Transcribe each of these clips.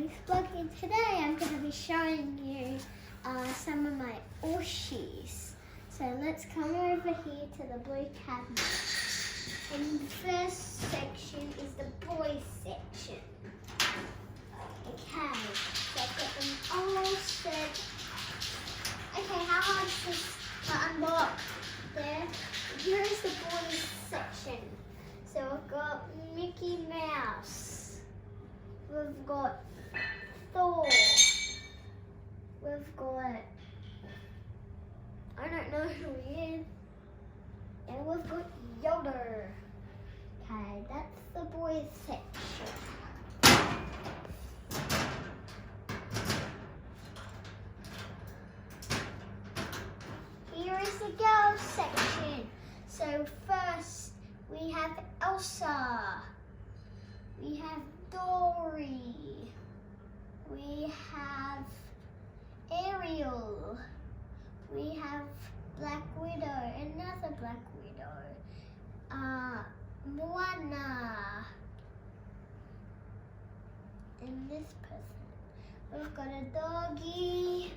Abby's vlog, and today I'm going to be showing you some of my Ooshies. So let's come over here to the blue cabinet. And the first section is the boys section. Okay, so I've got them all set. Okay, how hard is this to unlock? There. Here is the boys section. So I've got Mickey Mouse. We've got Thor. We've got, I don't know who he is. And we've got Yoda. Okay, that's the boys section. Here is the girls section. So first we have Elsa. We have Dory. We have Ariel. We have Black Widow, another Black Widow. Moana. And this person. We've got a doggy.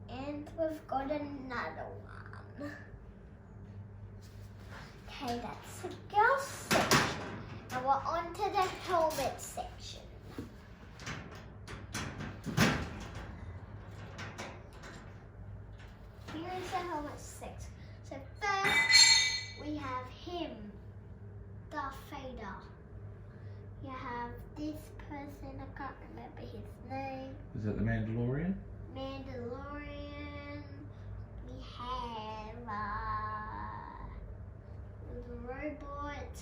And we've got another one. Okay, that's the girls section. Now we're on to the helmet section. Here is the helmet section. So first, we have him, Darth Vader. You have this person, I can't remember his name. Is that the Mandalorian? Mandalorian. We have the robot,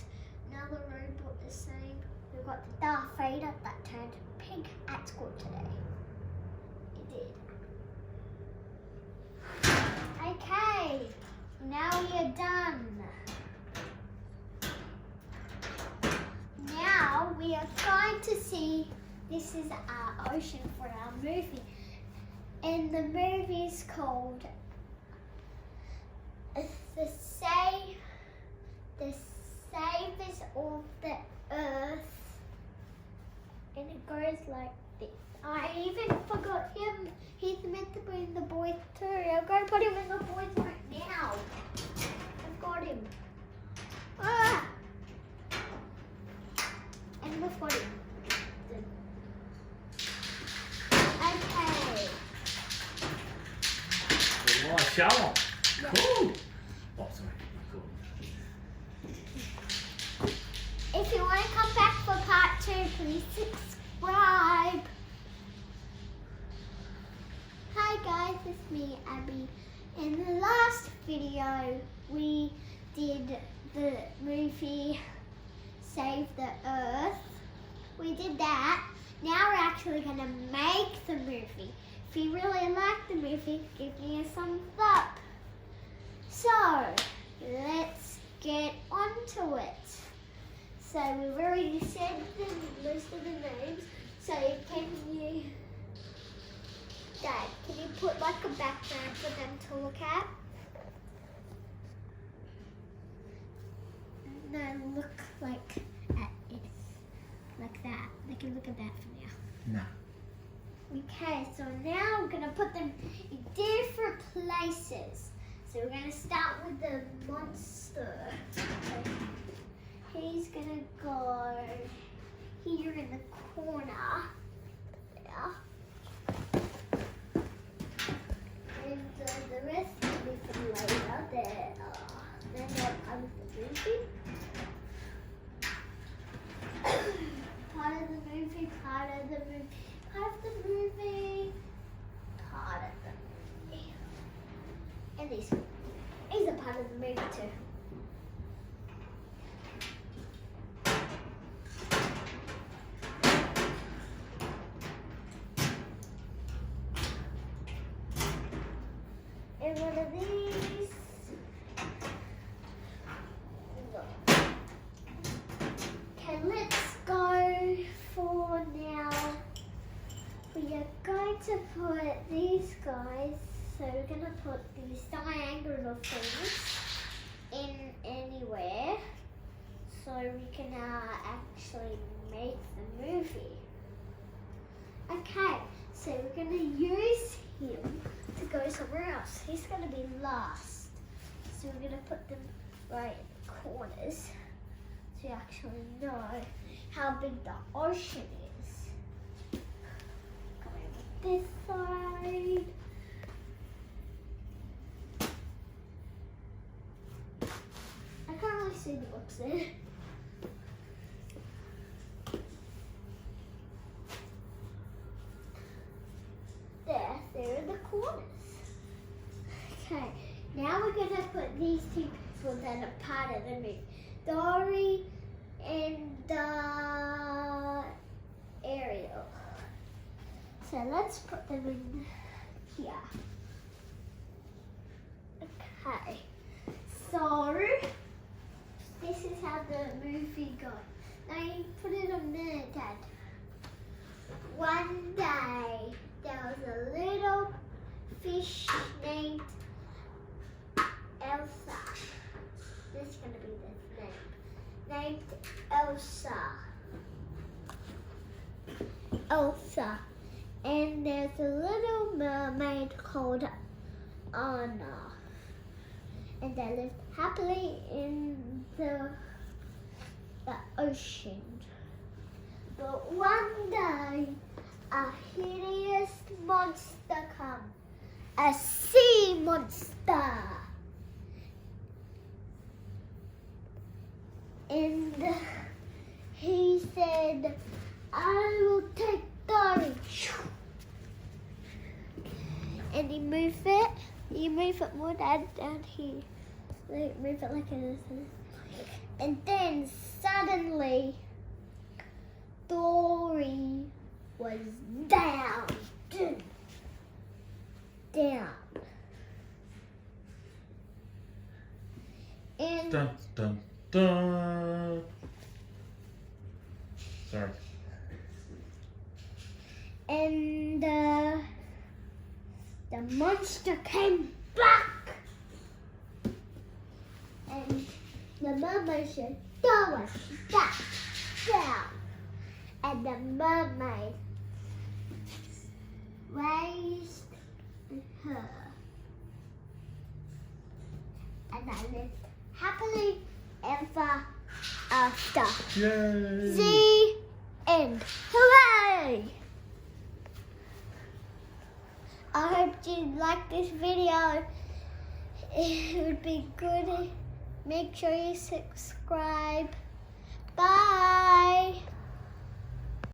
another robot the same. We've got the Darth Vader that turned pink at school today. It did. Okay, now you're done. Now we are going to see, this is our ocean for our movie. And the movie is called The Savers of the Earth. And it goes like this. I even forgot him. He's meant to be in the boys too. I'm going to put him in the boys right now. I've got him. Ah! And we've got him. Okay. Oh, show them. Cool. Oh, sorry. Cool. If you want to come back for part 2, please subscribe. Hi guys, it's me, Abby. In the last video, we did the movie Save the Earth. We did that. Now we're actually going to make the movie. If you really like the movie, give me a thumbs up. So, let's get on to it. So, we've already said the list of the names. So, can you, Dad, can you put like a background for them to look at? No, look like at it. Like that. They can look at that from now. No. Okay, so now we're going to put them in different places. So we're going to start with the monster. So he's going to go here in the corner. Yeah. And the rest will be for later. Then they're part of the movie. Part of the movie, part of the movie. Part of the movie, part of the movie. And these are part of the movie too. And one of these. Okay, let's go for now. We are going to put these guys, so we're going to put these diagonal things in anywhere so we can actually make the movie. So we're going to use him to go somewhere else. He's going to be last. So we're going to put them right in the corners so you actually know how big the ocean is. Going this side. I can't really see the books there. They're in the corners. Okay, now we're going to put these two people that are part of the movie. Dory and Ariel. So let's put them in here. Okay, so this is how the movie goes. Now you put it on there, Dad. One day, there was a little fish named Elsa. This is going to be the name. Named Elsa. Elsa. And there's a little mermaid called Anna. And they lived happily in the ocean. But one day, a hideous monster come, a sea monster. And he said, I will take Dory. And he moved it. You move it more down here. Like, move it like this. And then suddenly, Dory was down. And Dun, dun, dun. Sorry. And the monster came back. And the mermaid said, Dory, back down. And the mermaid raised her. And I lived happily ever after. Yay! The end. Hooray! I hope you liked this video. It would be good. Make sure you subscribe. Bye.